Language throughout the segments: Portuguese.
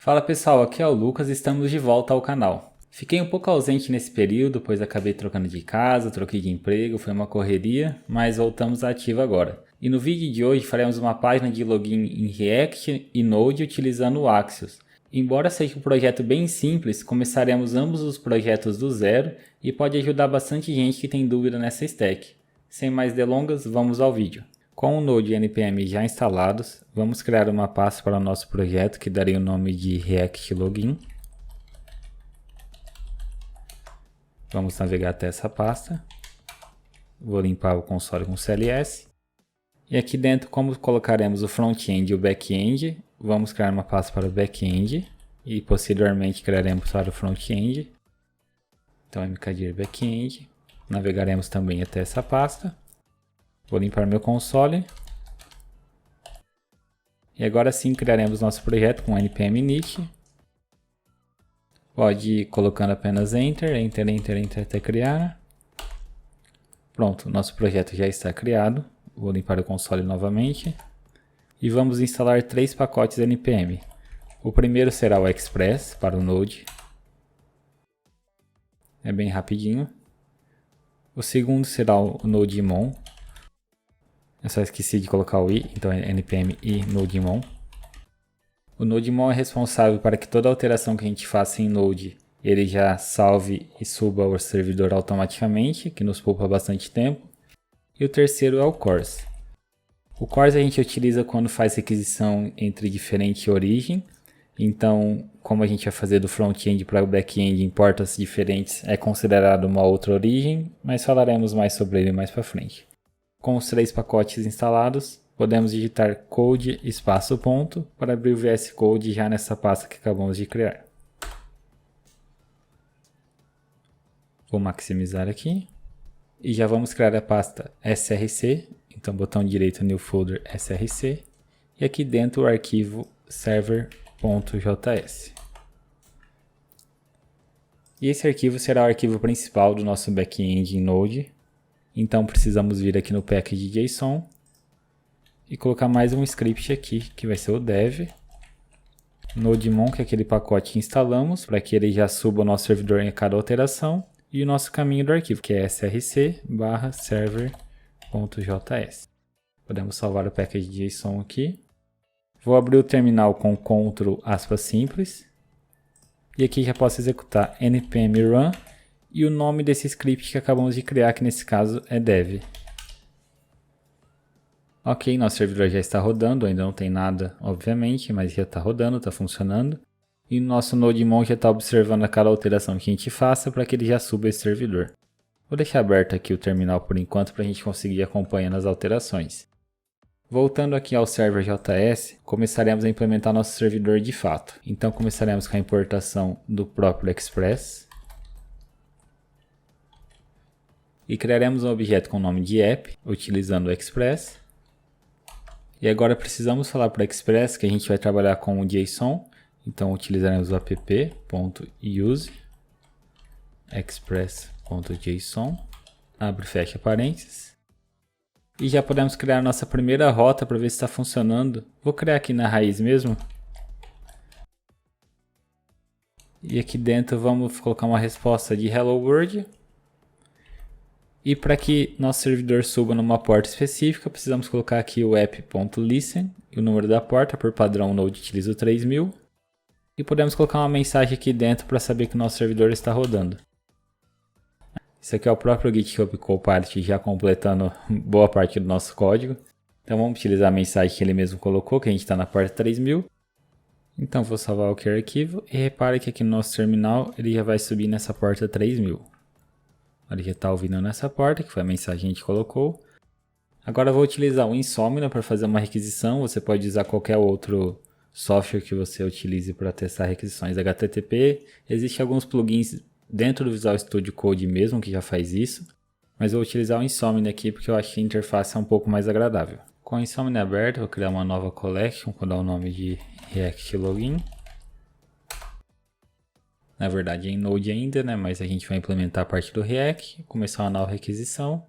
Fala pessoal, aqui é o Lucas e estamos de volta ao canal. Fiquei um pouco ausente nesse período, pois acabei trocando de casa, troquei de emprego, foi uma correria, mas voltamos à ativa agora. E no vídeo de hoje faremos uma página de login em React e Node utilizando o Axios. Embora seja um projeto bem simples, começaremos ambos os projetos do zero e pode ajudar bastante gente que tem dúvida nessa stack. Sem mais delongas, vamos ao vídeo. Com o Node e NPM já instalados, vamos criar uma pasta para o nosso projeto que daria o nome de React Login. Vamos navegar até essa pasta. Vou limpar o console com CLS. E aqui dentro, como colocaremos o front-end e o back-end, vamos criar uma pasta para o back-end e posteriormente criaremos para o front-end. Então mkdir back-end. Navegaremos também até essa pasta. Vou limpar meu console. E agora sim criaremos nosso projeto com npm init. Pode ir colocando apenas Enter, Enter, Enter, Enter até criar. Pronto, nosso projeto já está criado. Vou limpar o console novamente. E vamos instalar 3 pacotes npm. O primeiro será o Express para o Node. É bem rapidinho. O segundo será o Nodemon. Eu só esqueci de colocar o i, então é npm i Nodemon. O Nodemon é responsável para que toda alteração que a gente faça em Node, ele já salve e suba ao servidor automaticamente, que nos poupa bastante tempo. E o terceiro é o CORS. O CORS a gente utiliza quando faz requisição entre diferente origem. Então, como a gente vai fazer do front-end para o back-end em portas diferentes, é considerado uma outra origem, mas falaremos mais sobre ele mais para frente. Com os 3 pacotes instalados, podemos digitar code espaço ponto para abrir o VS Code já nessa pasta que acabamos de criar. Vou maximizar aqui. E já vamos criar a pasta src. Então botão direito New Folder src. E aqui dentro o arquivo server.js. E esse arquivo será o arquivo principal do nosso back-end em Node. Então precisamos vir aqui no package.json e colocar mais um script aqui, que vai ser o dev. Nodemon, que é aquele pacote que instalamos, para que ele já suba o nosso servidor em cada alteração. E o nosso caminho do arquivo, que é src/server.js. Podemos salvar o package.json aqui. Vou abrir o terminal com Ctrl aspas simples. E aqui já posso executar npm run. E o nome desse script que acabamos de criar, que nesse caso é dev. Ok, nosso servidor já está rodando, ainda não tem nada, obviamente, mas já está rodando, está funcionando. E o nosso Nodemon já está observando a cada alteração que a gente faça para que ele já suba esse servidor. Vou deixar aberto aqui o terminal por enquanto para a gente conseguir acompanhar as alterações. Voltando aqui ao server.js, começaremos a implementar nosso servidor de fato. Então começaremos com a importação do próprio Express. E criaremos um objeto com o nome de app, utilizando o Express. E agora precisamos falar para o Express que a gente vai trabalhar com o JSON. Então utilizaremos o app.use express.json. Abre e fecha parênteses. E já podemos criar nossa primeira rota para ver se está funcionando. Vou criar aqui na raiz mesmo. E aqui dentro vamos colocar uma resposta de Hello World. E para que nosso servidor suba numa porta específica, precisamos colocar aqui o app.listen e o número da porta. Por padrão, o Node utiliza o 3000. E podemos colocar uma mensagem aqui dentro para saber que o nosso servidor está rodando. Isso aqui é o próprio GitHub Copilot já completando boa parte do nosso código. Então vamos utilizar a mensagem que ele mesmo colocou, que a gente está na porta 3000. Então vou salvar o arquivo e repare que aqui no nosso terminal ele já vai subir nessa porta 3000. Ele já está ouvindo nessa porta, que foi a mensagem que a gente colocou. Agora eu vou utilizar o Insomnia para fazer uma requisição. Você pode usar qualquer outro software que você utilize para testar requisições HTTP. Existem alguns plugins dentro do Visual Studio Code mesmo que já faz isso. Mas eu vou utilizar o Insomnia aqui porque eu acho que a interface é um pouco mais agradável. Com o Insomnia aberto, eu vou criar uma nova collection, vou dar o nome de React Login. Na verdade é em Node ainda, né? Mas a gente vai implementar a parte do React, começar uma nova requisição.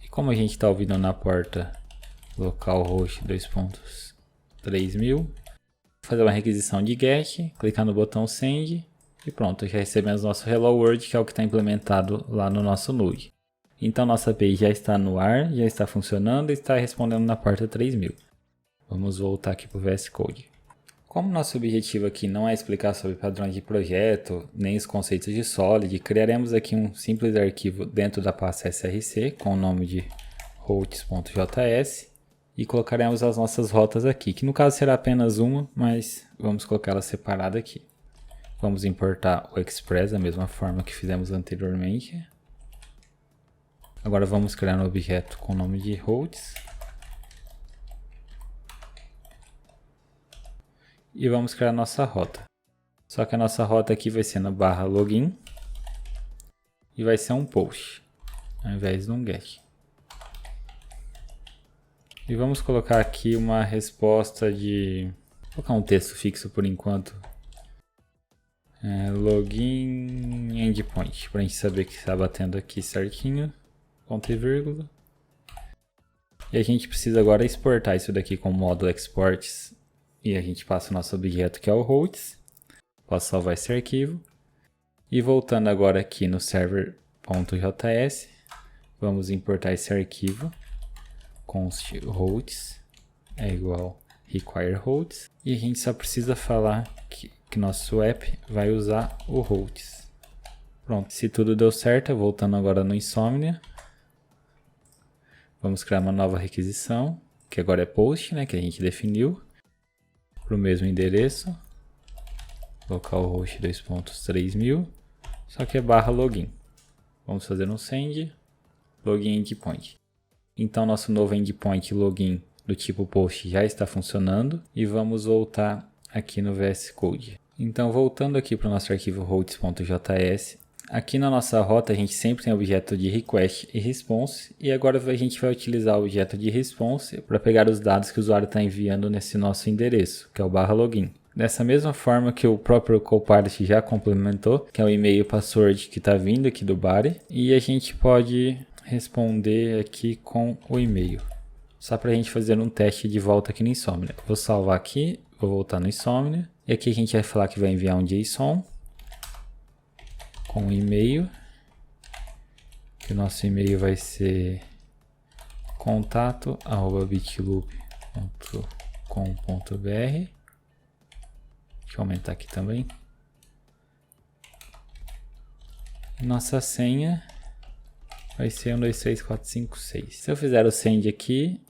E como a gente está ouvindo na porta localhost 2.3000, fazer uma requisição de GET, clicar no botão Send e pronto, já recebemos nosso Hello World, que é o que está implementado lá no nosso Nude. Então nossa API já está no ar, já está funcionando e está respondendo na porta 3000. Vamos voltar aqui para o VS Code. Como nosso objetivo aqui não é explicar sobre padrões de projeto, nem os conceitos de Solid, criaremos aqui um simples arquivo dentro da pasta src com o nome de routes.js e colocaremos as nossas rotas aqui, que no caso será apenas uma, mas vamos colocá-la separada aqui. Vamos importar o Express da mesma forma que fizemos anteriormente. Agora vamos criar um objeto com o nome de routes. E vamos criar nossa rota. Só que a nossa rota aqui vai ser na barra login e vai ser um post, ao invés de um get. E vamos colocar aqui uma resposta de... Vou colocar um texto fixo por enquanto. Login endpoint, para a gente saber que está batendo aqui certinho. Ponto e vírgula. E a gente precisa agora exportar isso daqui com o módulo exports. E a gente passa o nosso objeto que é o routes. Posso salvar esse arquivo. E voltando agora aqui no server.js, vamos importar esse arquivo. Const routes é igual require routes. E a gente só precisa falar que nosso app vai usar o routes. Pronto, se tudo deu certo, voltando agora no Insomnia. Vamos criar uma nova requisição, que agora é post, né, que a gente definiu. Para o mesmo endereço, localhost 2.3000, só que é barra login. Vamos fazer um send, login endpoint. Então nosso novo endpoint login do tipo post já está funcionando e vamos voltar aqui no VS Code. Então voltando aqui para o nosso arquivo routes.js, aqui na nossa rota a gente sempre tem objeto de request e response e agora a gente vai utilizar o objeto de response para pegar os dados que o usuário está enviando nesse nosso endereço, que é o barra login. Dessa mesma forma que o próprio Copilot já complementou, que é o e-mail password que está vindo aqui do body, e a gente pode responder aqui com o e-mail. Só para a gente fazer um teste de volta aqui no Insomnia. Vou salvar aqui, vou voltar no Insomnia, e aqui a gente vai falar que vai enviar um JSON com um e-mail, que o nosso e-mail vai ser contato@bitloop.com.br. Deixa eu aumentar aqui também. Nossa senha vai ser 123456. Se eu fizer o send aqui,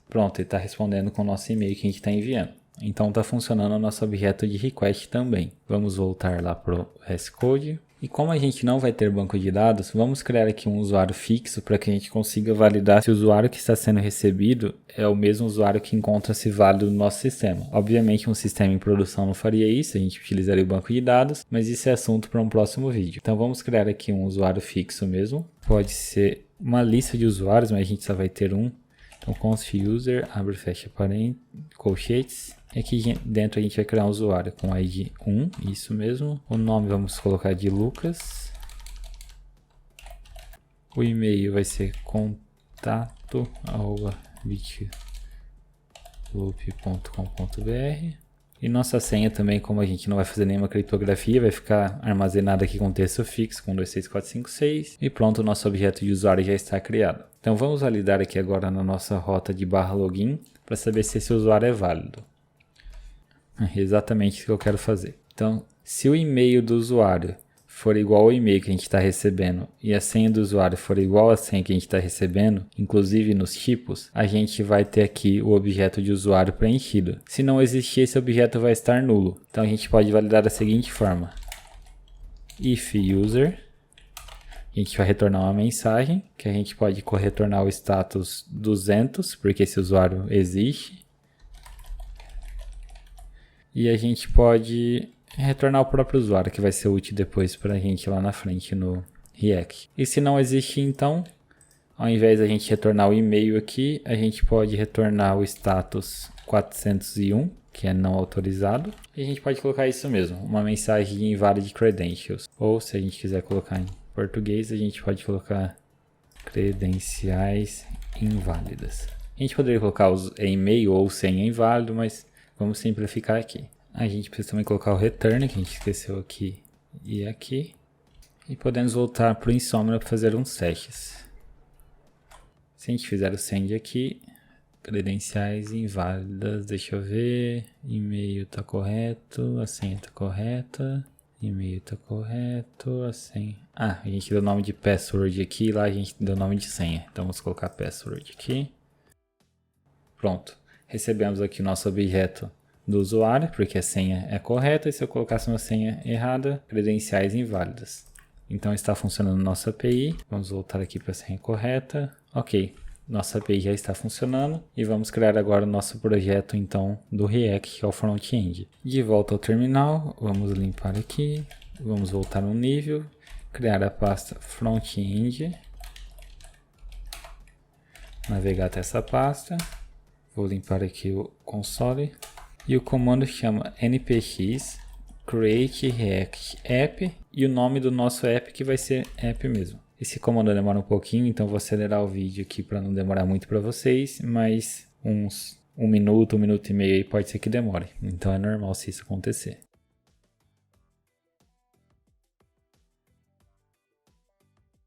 pronto, ele está respondendo com o nosso e-mail que a gente está enviando. Então está funcionando o nosso objeto de request também. Vamos voltar lá para o VS Code. E como a gente não vai ter banco de dados, vamos criar aqui um usuário fixo para que a gente consiga validar se o usuário que está sendo recebido é o mesmo usuário que encontra-se válido no nosso sistema. Obviamente um sistema em produção não faria isso, a gente utilizaria o banco de dados, mas isso é assunto para um próximo vídeo. Então vamos criar aqui um usuário fixo mesmo. Pode ser uma lista de usuários, mas a gente só vai ter um. Então const user, abre e fecha parênteses, colchetes. E aqui dentro a gente vai criar um usuário com ID 1, isso mesmo. O nome vamos colocar de Lucas. O e-mail vai ser contato@bitloop.com.br. E nossa senha também, como a gente não vai fazer nenhuma criptografia, vai ficar armazenada aqui com texto fixo com 26456. E pronto, o nosso objeto de usuário já está criado. Então vamos validar aqui agora na nossa rota de barra login para saber se esse usuário é válido. É exatamente o que eu quero fazer. Então, se o e-mail do usuário for igual ao e-mail que a gente está recebendo e a senha do usuário for igual à senha que a gente está recebendo, inclusive nos tipos, a gente vai ter aqui o objeto de usuário preenchido. Se não existir, esse objeto vai estar nulo. Então a gente pode validar da seguinte forma: if user, a gente vai retornar uma mensagem, que a gente pode retornar o status 200, porque esse usuário existe. E a gente pode retornar o próprio usuário, que vai ser útil depois para a gente lá na frente no React. E se não existe, então, ao invés de a gente retornar o e-mail aqui, a gente pode retornar o status 401, que é não autorizado. E a gente pode colocar isso mesmo, uma mensagem de invalid credentials. Ou se a gente quiser colocar em português, a gente pode colocar credenciais inválidas. A gente poderia colocar e-mail ou senha inválido, mas vamos simplificar aqui. A gente precisa também colocar o return, que a gente esqueceu aqui e aqui. E podemos voltar para o Insomnia para fazer uns testes. Se a gente fizer o send aqui, credenciais inválidas, deixa eu ver, e-mail está correto, a senha está correta, e-mail está correto, a senha... Ah, a gente deu nome de password aqui, lá a gente deu nome de senha, então vamos colocar password aqui. Pronto, recebemos aqui o nosso objeto do usuário, porque a senha é correta, e se eu colocasse uma senha errada, credenciais inválidas. Então está funcionando nossa API, vamos voltar aqui para a senha correta, ok. Nossa API já está funcionando e vamos criar agora o nosso projeto então do React, que é o front-end. De volta ao terminal, vamos limpar aqui, vamos voltar um nível, criar a pasta front-end, navegar até essa pasta, vou limpar aqui o console e o comando chama npx create react app e o nome do nosso app que vai ser app mesmo. Esse comando demora um pouquinho, então vou acelerar o vídeo aqui para não demorar muito para vocês, mas uns 1 minuto, 1 minuto e meio aí pode ser que demore, então é normal se isso acontecer.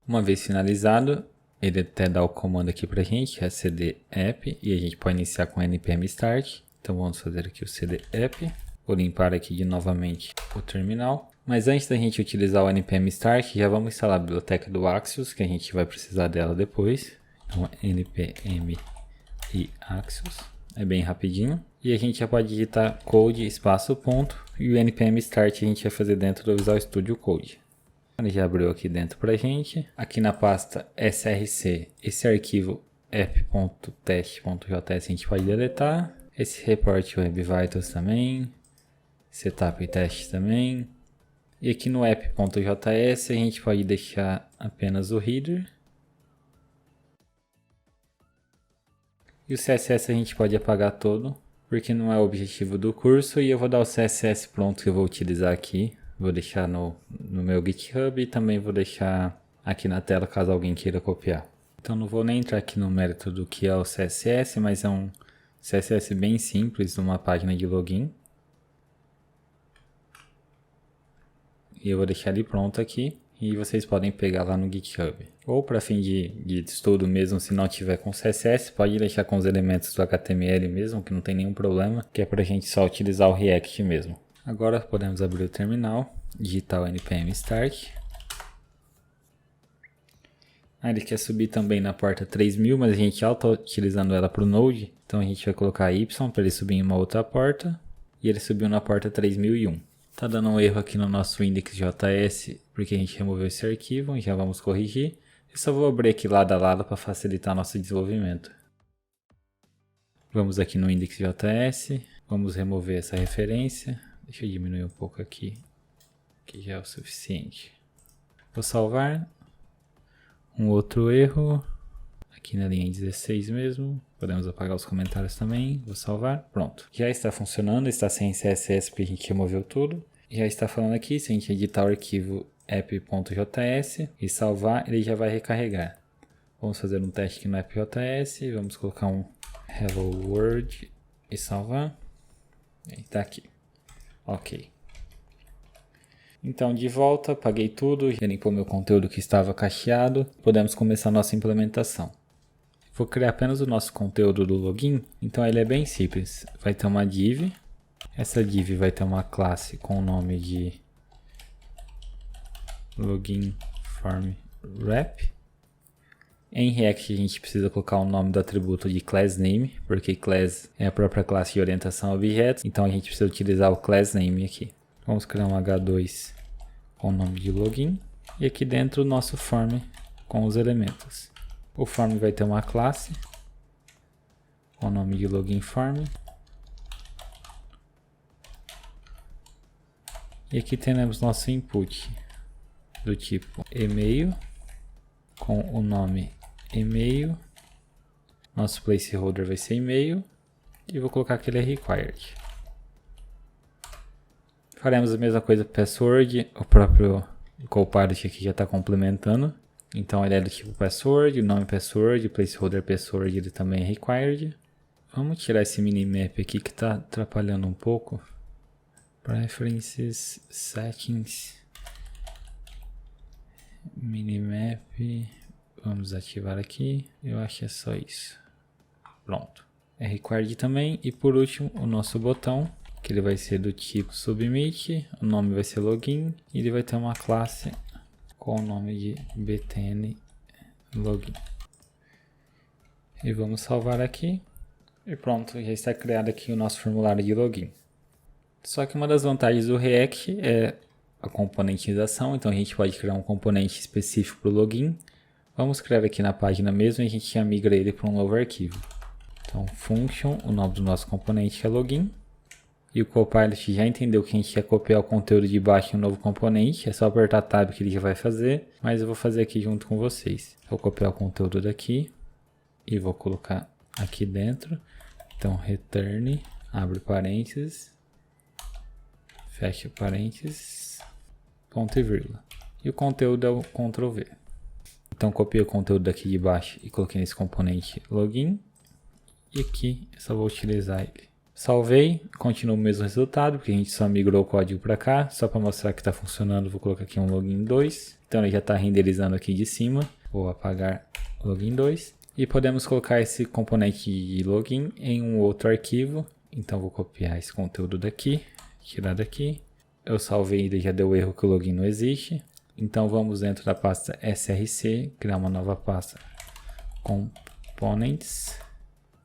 Uma vez finalizado, ele até dá o comando aqui para a gente, que é cd app, e a gente pode iniciar com npm start, então vamos fazer aqui o cd app. Vou limpar aqui novamente o terminal. Mas antes da gente utilizar o npm start, já vamos instalar a biblioteca do Axios, que a gente vai precisar dela depois. Então npm e Axios, é bem rapidinho. E a gente já pode digitar code espaço ponto e o npm start a gente vai fazer dentro do Visual Studio Code. Ele já abriu aqui dentro pra gente. Aqui na pasta src, esse arquivo app.test.js a gente pode deletar. Esse report Web Vitals também. Setup e teste também. E aqui no app.js a gente pode deixar apenas o header. E o CSS a gente pode apagar todo, porque não é o objetivo do curso. E eu vou dar o CSS pronto que eu vou utilizar aqui. Vou deixar no meu GitHub e também vou deixar aqui na tela caso alguém queira copiar. Então não vou nem entrar aqui no mérito do que é o CSS, mas é um CSS bem simples, uma página de login. E eu vou deixar ele pronto aqui e vocês podem pegar lá no GitHub. Ou para fim de estudo mesmo, se não tiver com CSS, pode deixar com os elementos do HTML mesmo, que não tem nenhum problema, que é para a gente só utilizar o React mesmo. Agora podemos abrir o terminal, digitar o npm start. Ele quer subir também na porta 3000, mas a gente já está utilizando ela para o Node, então a gente vai colocar Y para ele subir em uma outra porta, e ele subiu na porta 3001. Tá dando um erro aqui no nosso index.js, porque a gente removeu esse arquivo, e já vamos corrigir. Eu só vou abrir aqui lado a lado para facilitar nosso desenvolvimento. Vamos aqui no index.js, vamos remover essa referência. Deixa eu diminuir um pouco aqui, que já é o suficiente. Vou salvar. Um outro erro, aqui na linha 16 mesmo. Podemos apagar os comentários também. Vou salvar. Pronto. Já está funcionando, está sem CSS porque a gente removeu tudo. Já está falando aqui, se a gente editar o arquivo app.js e salvar, ele já vai recarregar. Vamos fazer um teste aqui no app.js. Vamos colocar um hello world e salvar. Está aqui. Ok. Então, de volta, apaguei tudo, já limpou meu conteúdo que estava cacheado. Podemos começar nossa implementação. Vou criar apenas o nosso conteúdo do login, então ele é bem simples. Vai ter uma div, essa div vai ter uma classe com o nome de login form wrap. Em React a gente precisa colocar o nome do atributo de class name, porque class é a própria classe de orientação a objetos, então a gente precisa utilizar o class name aqui. Vamos criar um H2 com o nome de login e aqui dentro o nosso form com os elementos. O form vai ter uma classe com o nome de login form. E aqui temos nosso input do tipo e-mail com o nome e-mail. Nosso placeholder vai ser e-mail e vou colocar que ele é required. Faremos a mesma coisa para password, o próprio Copilot aqui já está complementando. Então ele é do tipo password, o nome password, o placeholder password ele também é required. Vamos tirar esse minimap aqui que está atrapalhando um pouco. Preferences, Settings, Minimap, vamos ativar aqui, eu acho que é só isso. Pronto. Required também, e por último o nosso botão, que ele vai ser do tipo Submit, o nome vai ser Login, e ele vai ter uma classe com o nome de btn login. E vamos salvar aqui, e pronto, já está criado aqui o nosso formulário de login. Só que uma das vantagens do React é a componentização, então a gente pode criar um componente específico para o login. Vamos criar aqui na página mesmo e a gente já migra ele para um novo arquivo. Então, function, o nome do nosso componente é login. E o Copilot já entendeu que a gente quer copiar o conteúdo de baixo em um novo componente. É só apertar Tab que ele já vai fazer, mas eu vou fazer aqui junto com vocês. Vou copiar o conteúdo daqui e vou colocar aqui dentro. Então, return, abre parênteses, fecha parênteses, ponto e vírgula. E o conteúdo é o Ctrl V. Então, copiei o conteúdo daqui de baixo e coloquei nesse componente login. E aqui eu só vou utilizar ele. Salvei, continua o mesmo resultado, porque a gente só migrou o código para cá. Só para mostrar que está funcionando, vou colocar aqui um login 2. Então ele já está renderizando aqui de cima. Vou apagar o login 2. E podemos colocar esse componente de login em um outro arquivo. Então vou copiar esse conteúdo daqui, tirar daqui. Eu salvei, ele já deu erro que o login não existe. Então vamos dentro da pasta src, criar uma nova pasta components.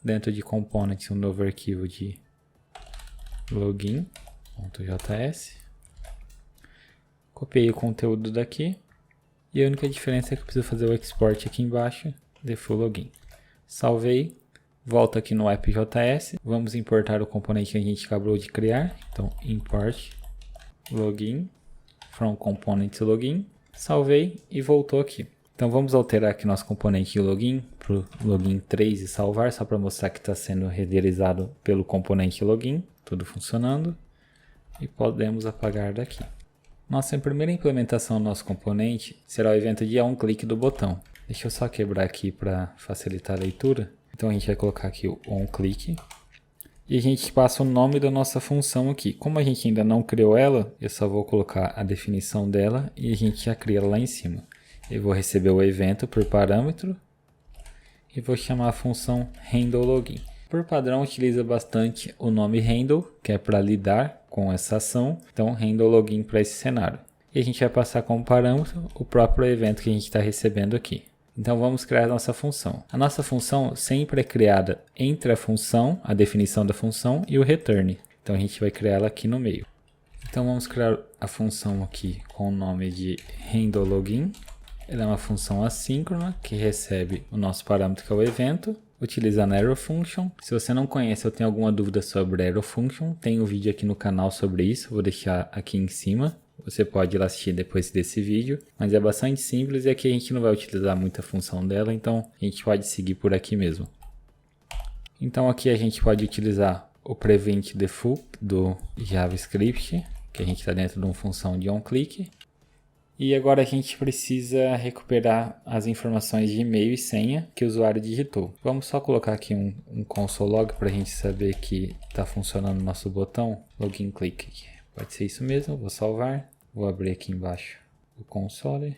Dentro de components, um novo arquivo de login.js. Copiei o conteúdo daqui. E a única diferença é que eu preciso fazer o export aqui embaixo de full login. Salvei. Volto aqui no app.js. Vamos importar o componente que a gente acabou de criar. Então, import login from component login. Salvei e voltou aqui. Então vamos alterar aqui nosso componente de login para o login 3 e salvar, só para mostrar que está sendo renderizado pelo componente login, tudo funcionando. E podemos apagar daqui. Nossa primeira implementação do nosso componente será o evento de onClick do botão. Deixa eu só quebrar aqui para facilitar a leitura. Então a gente vai colocar aqui o onClick. E a gente passa o nome da nossa função aqui. Como a gente ainda não criou ela, eu só vou colocar a definição dela e a gente já cria ela lá em cima. Eu vou receber o evento por parâmetro e vou chamar a função handleLogin. Por padrão, utiliza bastante o nome handle, que é para lidar com essa ação. Então, handleLogin para esse cenário. E a gente vai passar como parâmetro o próprio evento que a gente está recebendo aqui. Então, vamos criar a nossa função. A nossa função sempre é criada entre a função, a definição da função e o return. Então, a gente vai criar ela aqui no meio. Então, vamos criar a função aqui com o nome de handleLogin. Ela é uma função assíncrona que recebe o nosso parâmetro que é o evento, utilizando a ArrowFunction. Se você não conhece ou tem alguma dúvida sobre a ArrowFunction, tem um vídeo aqui no canal sobre isso, vou deixar aqui em cima. Você pode ir lá assistir depois desse vídeo, mas é bastante simples e aqui a gente não vai utilizar muita função dela, então a gente pode seguir por aqui mesmo. Então aqui a gente pode utilizar o prevent default do JavaScript, que a gente está dentro de uma função de onClick. E agora a gente precisa recuperar as informações de e-mail e senha que o usuário digitou. Vamos só colocar aqui um console log para a gente saber que está funcionando o nosso botão login click. Pode ser isso mesmo, vou salvar, vou abrir aqui embaixo o console.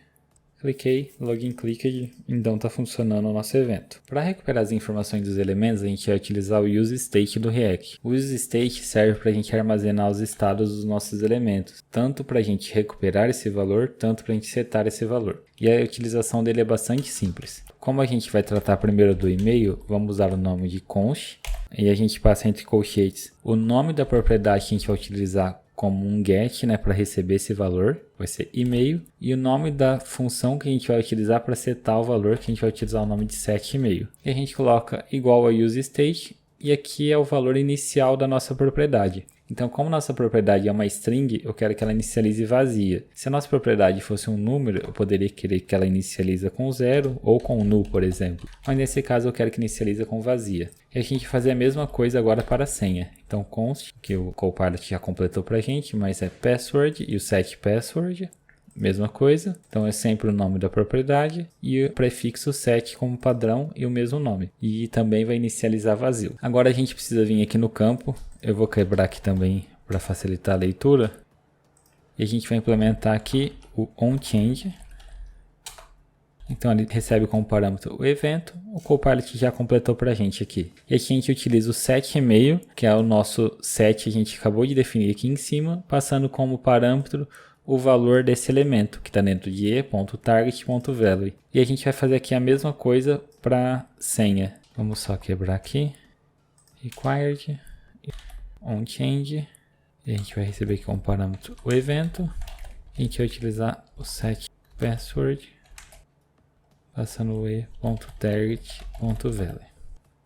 Cliquei, login clicked, então está funcionando o nosso evento. Para recuperar as informações dos elementos, a gente vai utilizar o useState do React. O useState serve para a gente armazenar os estados dos nossos elementos, tanto para a gente recuperar esse valor, tanto para a gente setar esse valor. E a utilização dele é bastante simples. Como a gente vai tratar primeiro do e-mail, vamos usar o nome de const, e a gente passa entre colchetes o nome da propriedade que a gente vai utilizar como um get, né, para receber esse valor, vai ser e-mail, e o nome da função que a gente vai utilizar para setar o valor, que a gente vai utilizar o nome de setEmail. E a gente coloca igual a useState, e aqui é o valor inicial da nossa propriedade. Então, como nossa propriedade é uma string, eu quero que ela inicialize vazia. Se a nossa propriedade fosse um número, eu poderia querer que ela inicialize com 0 ou com null, por exemplo. Mas nesse caso, eu quero que inicialize com vazia. E a gente vai fazer a mesma coisa agora para a senha. Então, const, que o Copilot já completou para a gente, mas é password e o setPassword. Mesma coisa, então é sempre o nome da propriedade e o prefixo set como padrão e o mesmo nome. E também vai inicializar vazio. Agora a gente precisa vir aqui no campo, eu vou quebrar aqui também para facilitar a leitura. E a gente vai implementar aqui o onChange. Então ele recebe como parâmetro o evento, o Copilot já completou para a gente aqui. E aqui a gente utiliza o setEmail, que é o nosso set que a gente acabou de definir aqui em cima, passando como parâmetro o valor desse elemento, que está dentro de e.target.value. E a gente vai fazer aqui a mesma coisa para senha. Vamos só quebrar aqui. Required, onChange. E a gente vai receber aqui como parâmetro o evento. A gente vai utilizar o setPassword, passando o e.target.value.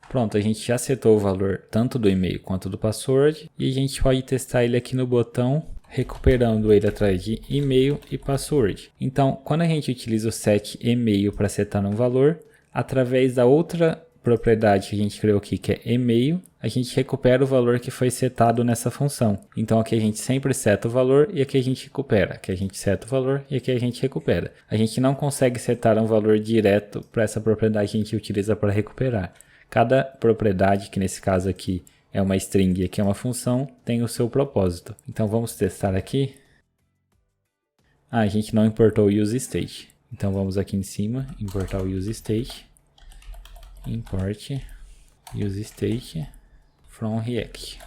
Pronto, a gente já setou o valor tanto do e-mail quanto do password. E a gente pode testar ele aqui no botão, recuperando ele através de e-mail e password. Então, quando a gente utiliza o setEmail para setar um valor, através da outra propriedade que a gente criou aqui, que é e-mail, a gente recupera o valor que foi setado nessa função. Então aqui a gente sempre seta o valor e aqui a gente recupera. Aqui a gente seta o valor e aqui a gente recupera. A gente não consegue setar um valor direto para essa propriedade que a gente utiliza para recuperar. Cada propriedade, que nesse caso aqui é uma string e aqui é uma função, tem o seu propósito. Então vamos testar aqui. A gente não importou o useState. Então vamos aqui em cima, importar o useState. Import useState from React.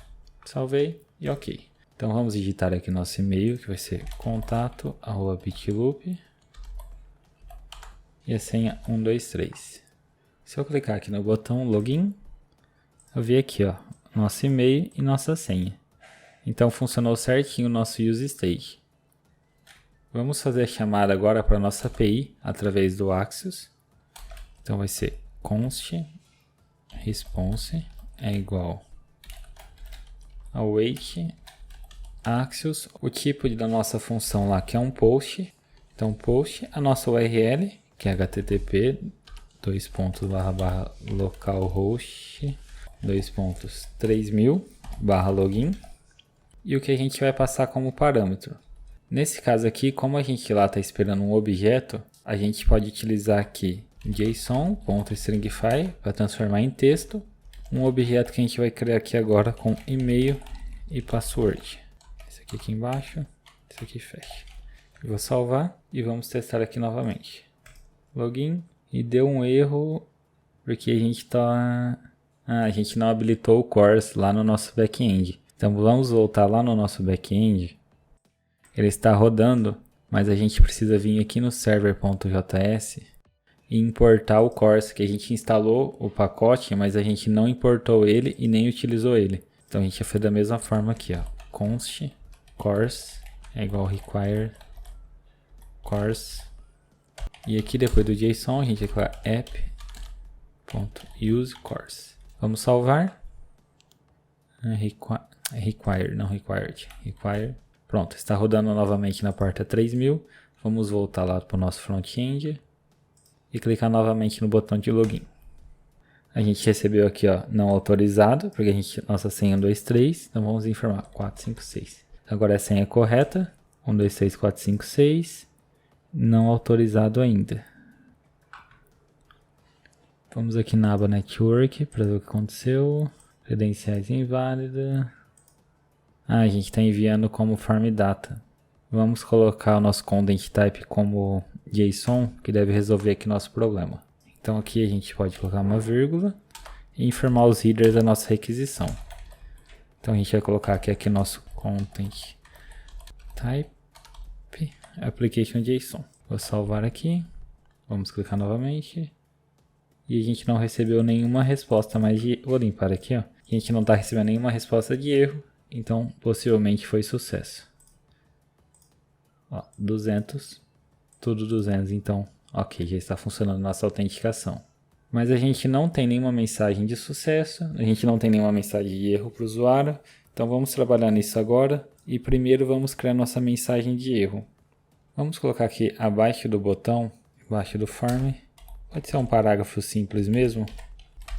Salvei e ok. Então vamos digitar aqui nosso e-mail, que vai ser contato@bitloop e a senha 123. Se eu clicar aqui no botão login, eu vi aqui, ó, nosso e-mail e nossa senha. Então funcionou certinho o nosso useState. Vamos fazer a chamada agora para a nossa API através do Axios. Então vai ser const response é igual ao await Axios, o tipo da nossa função lá, que é um post. Então post, a nossa URL, que é http localhost 3000/login, e o que a gente vai passar como parâmetro. Nesse caso aqui, como a gente lá está esperando um objeto, a gente pode utilizar aqui json.stringify para transformar em texto um objeto que a gente vai criar aqui agora com e-mail e password. Esse aqui embaixo, esse aqui fecha. Eu vou salvar e vamos testar aqui novamente. Login, e deu um erro porque a gente não habilitou o CORS lá no nosso back-end. Então vamos voltar lá no nosso back-end. Ele está rodando, mas a gente precisa vir aqui no server.js e importar o CORS, que a gente instalou o pacote, mas a gente não importou ele e nem utilizou ele. Então a gente vai fazer da mesma forma aqui, ó. Const CORS é igual require CORS. E aqui depois do JSON a gente vai colocar app.useCourse. Vamos salvar. Require, não required. Require. Pronto, está rodando novamente na porta 3000. Vamos voltar lá para o nosso front-end e clicar novamente no botão de login. A gente recebeu aqui, ó, não autorizado, porque nossa senha é 123, então vamos informar 456. Agora é a senha correta, 123456, não autorizado ainda. Vamos aqui na aba Network para ver o que aconteceu. Credenciais inválida. A gente está enviando como form data. Vamos colocar o nosso content type como JSON, que deve resolver aqui nosso problema. Então aqui a gente pode colocar uma vírgula e informar os headers da nossa requisição. Então a gente vai colocar aqui nosso content type application JSON. Vou salvar aqui. Vamos clicar novamente. E a gente não recebeu nenhuma resposta mais de... Vou limpar aqui, ó. A gente não está recebendo nenhuma resposta de erro. Então, possivelmente foi sucesso. Ó, 200. Tudo 200, então, ok, já está funcionando nossa autenticação. Mas a gente não tem nenhuma mensagem de sucesso. A gente não tem nenhuma mensagem de erro para o usuário. Então, vamos trabalhar nisso agora. E primeiro vamos criar nossa mensagem de erro. Vamos colocar aqui abaixo do botão, abaixo do form. Pode ser um parágrafo simples mesmo,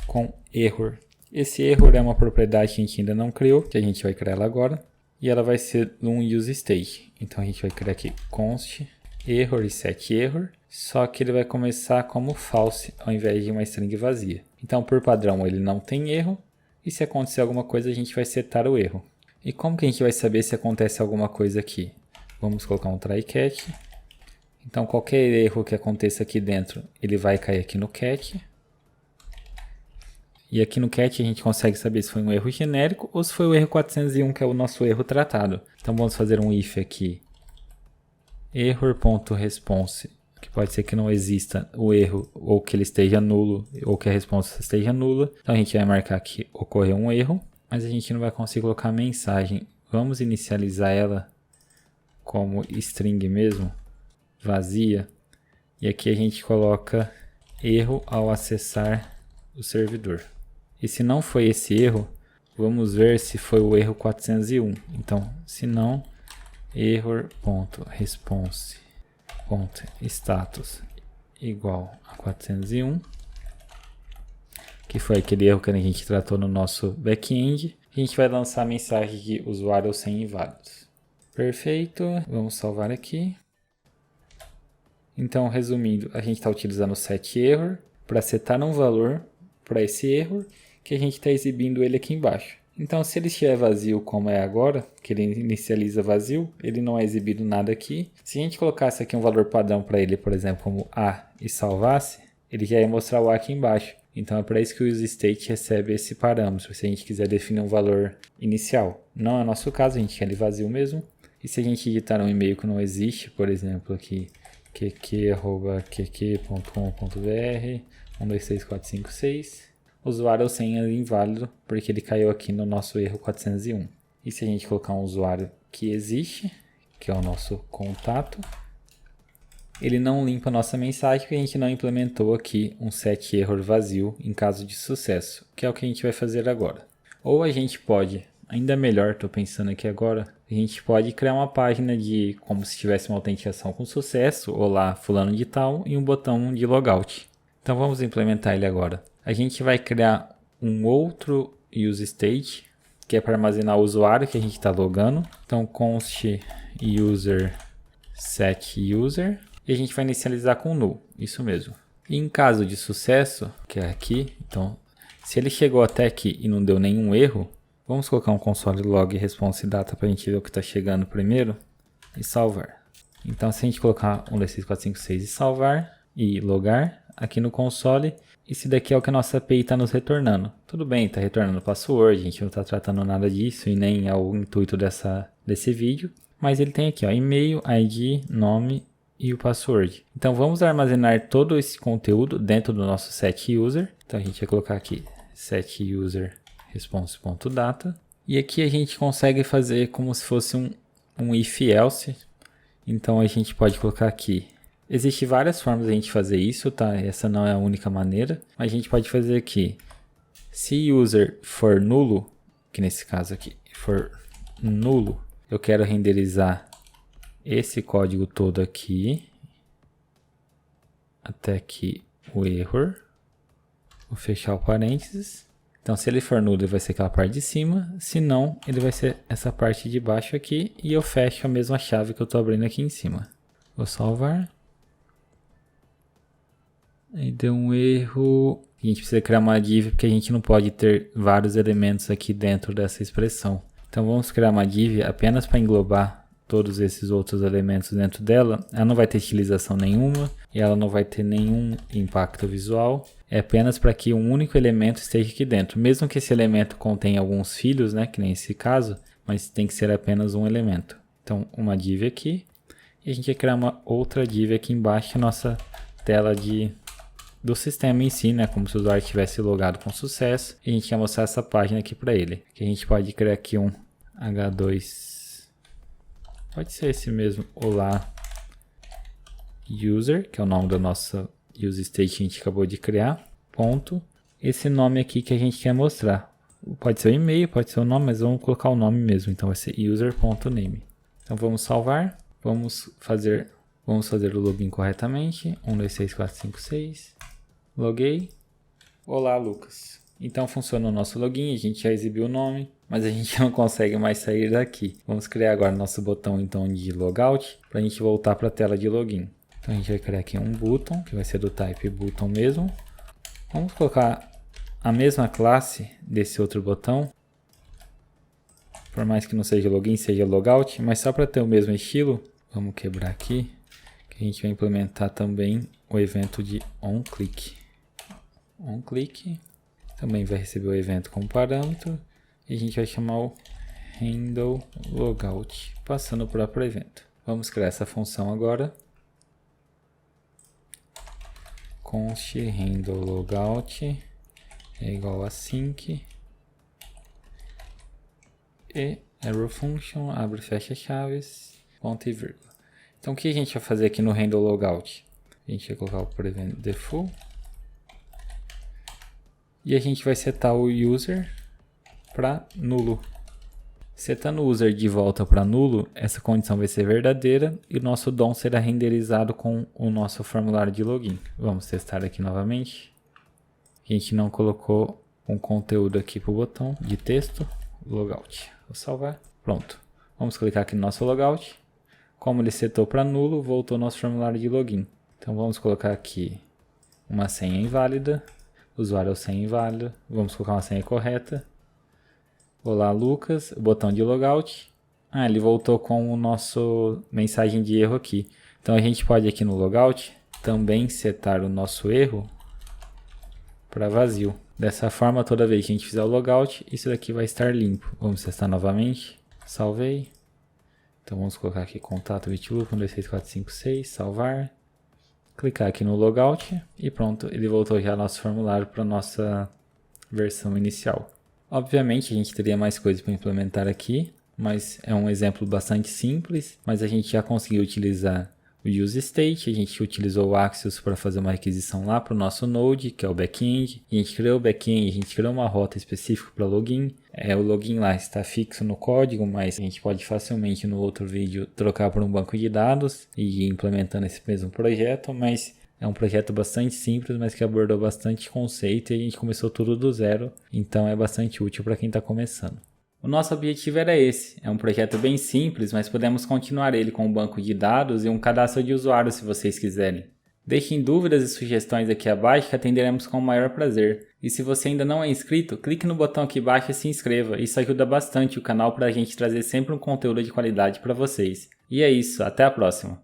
com error. Esse error é uma propriedade que a gente ainda não criou, que a gente vai criar ela agora. E ela vai ser um useState. Então a gente vai criar aqui const error e setError. Só que ele vai começar como false, ao invés de uma string vazia. Então por padrão ele não tem erro. E se acontecer alguma coisa a gente vai setar o erro. E como que a gente vai saber se acontece alguma coisa aqui? Vamos colocar um try catch. Então qualquer erro que aconteça aqui dentro, ele vai cair aqui no catch. E aqui no catch a gente consegue saber se foi um erro genérico ou se foi o erro 401, que é o nosso erro tratado. Então vamos fazer um if aqui. Error.response, que pode ser que não exista o erro, ou que ele esteja nulo, ou que a resposta esteja nula. Então a gente vai marcar que ocorreu um erro, mas a gente não vai conseguir colocar a mensagem. Vamos inicializar ela como string mesmo, vazia. E aqui a gente coloca erro ao acessar o servidor. E se não foi esse erro, vamos ver se foi o erro 401. Então, se não, error.response.status igual a 401, que foi aquele erro que a gente tratou no nosso back-end. A gente vai lançar a mensagem de usuário sem inválidos. Perfeito, vamos salvar aqui. Então, resumindo, a gente está utilizando o setError para setar um valor para esse erro que a gente está exibindo ele aqui embaixo. Então, se ele estiver vazio como é agora, que ele inicializa vazio, ele não é exibido nada aqui. Se a gente colocasse aqui um valor padrão para ele, por exemplo, como A, e salvasse, ele já ia mostrar o A aqui embaixo. Então, é para isso que o useState recebe esse parâmetro, se a gente quiser definir um valor inicial. Não é o nosso caso, a gente quer ele vazio mesmo. E se a gente digitar um e-mail que não existe, por exemplo, aqui, qq@qq.com.br, 123456, usuário ou senha inválido, porque ele caiu aqui no nosso erro 401. E se a gente colocar um usuário que existe, que é o nosso contato, ele não limpa a nossa mensagem, porque a gente não implementou aqui um setError vazio em caso de sucesso, que é o que a gente vai fazer agora. Ou a gente pode, ainda melhor, estou pensando aqui agora, a gente pode criar uma página de como se tivesse uma autenticação com sucesso, olá fulano de tal, e um botão de logout. Então vamos implementar ele agora. A gente vai criar um outro useState, que é para armazenar o usuário que a gente está logando. Então const user setUser, e a gente vai inicializar com null, isso mesmo. E em caso de sucesso, que é aqui, então se ele chegou até aqui e não deu nenhum erro, vamos colocar um console log response data para a gente ver o que está chegando primeiro e salvar. Então se a gente colocar 123456 e salvar e logar aqui no console, esse daqui é o que a nossa API está nos retornando. Tudo bem, está retornando password, a gente não está tratando nada disso e nem é o intuito desse vídeo. Mas ele tem aqui, ó, e-mail, ID, nome e o password. Então vamos armazenar todo esse conteúdo dentro do nosso setUser. Então a gente vai colocar aqui setUser response.data. E aqui a gente consegue fazer como se fosse um if-else. Então a gente pode colocar aqui. Existem várias formas de a gente fazer isso, tá? Essa não é a única maneira. Mas a gente pode fazer aqui. Se user for nulo, que nesse caso aqui for nulo, eu quero renderizar esse código todo aqui. Até aqui o error. Vou fechar o parênteses. Então se ele for nulo, ele vai ser aquela parte de cima. Se não, ele vai ser essa parte de baixo aqui. E eu fecho a mesma chave que eu estou abrindo aqui em cima. Vou salvar. Aí deu um erro. A gente precisa criar uma div porque a gente não pode ter vários elementos aqui dentro dessa expressão. Então vamos criar uma div apenas para englobar todos esses outros elementos dentro dela. Ela não vai ter estilização nenhuma e ela não vai ter nenhum impacto visual. É apenas para que um único elemento esteja aqui dentro. Mesmo que esse elemento contenha alguns filhos, né, que nem esse caso, mas tem que ser apenas um elemento. Então uma div aqui e a gente vai criar uma outra div aqui embaixo, que é a nossa tela do sistema em si, né? Como se o usuário tivesse logado com sucesso. E a gente quer mostrar essa página aqui para ele. Que a gente pode criar aqui um H2. Pode ser esse mesmo. Olá user, que é o nome da nossa useState que a gente acabou de criar. Ponto. Esse nome aqui que a gente quer mostrar. Pode ser o e-mail, pode ser o nome, mas vamos colocar o nome mesmo. Então vai ser user.name. Então vamos salvar. Vamos fazer o login corretamente. 123456. Loguei. Olá, Lucas. Então funciona o nosso login, a gente já exibiu o nome, mas a gente não consegue mais sair daqui. Vamos criar agora nosso botão então de logout, para a gente voltar para a tela de login. Então a gente vai criar aqui um button, que vai ser do type button mesmo. Vamos colocar a mesma classe desse outro botão, Por mais que não seja login, seja logout, mas só para ter o mesmo estilo, vamos quebrar aqui, que a gente vai implementar também o evento de onClick. OnClick também vai receber o evento como parâmetro e a gente vai chamar o handle logout, passando o próprio evento. Vamos criar essa função agora. Const handle logout é igual a sync e arrow function, abre e fecha chaves, ponto e vírgula. Então o que a gente vai fazer aqui no handle logout? A gente vai colocar o prevent default e a gente vai setar o user para nulo. Setando o user de volta para nulo, essa condição vai ser verdadeira e o nosso DOM será renderizado com o nosso formulário de login. Vamos testar aqui novamente. A gente não colocou um conteúdo aqui para o botão de texto, logout. Vou salvar. Pronto. Vamos clicar aqui no nosso logout. Como ele setou para nulo, voltou nosso formulário de login. Então vamos colocar aqui uma senha inválida. Usuário é o senha inválida. Vamos colocar uma senha correta. Olá, Lucas, botão de logout. Ele voltou com o nosso mensagem de erro aqui. Então a gente pode aqui no logout também setar o nosso erro para vazio. Dessa forma, toda vez que a gente fizer o logout, isso daqui vai estar limpo. Vamos testar novamente. Salvei. Então vamos colocar aqui contato bitloop 123456, salvar. Clicar aqui no logout e pronto, ele voltou já nosso formulário para a nossa versão inicial. Obviamente a gente teria mais coisas para implementar aqui, mas é um exemplo bastante simples, mas a gente já conseguiu utilizar o useState, a gente utilizou o Axios para fazer uma requisição lá para o nosso Node, que é o back-end. A gente criou o back-end, a gente criou uma rota específica para login. O login lá está fixo no código, mas a gente pode facilmente no outro vídeo trocar por um banco de dados e ir implementando esse mesmo projeto, mas é um projeto bastante simples, mas que abordou bastante conceito e a gente começou tudo do zero, então é bastante útil para quem está começando. O nosso objetivo era esse, é um projeto bem simples, mas podemos continuar ele com um banco de dados e um cadastro de usuário se vocês quiserem. Deixem dúvidas e sugestões aqui abaixo que atenderemos com o maior prazer. E se você ainda não é inscrito, clique no botão aqui embaixo e se inscreva, isso ajuda bastante o canal para a gente trazer sempre um conteúdo de qualidade para vocês. E é isso, até a próxima!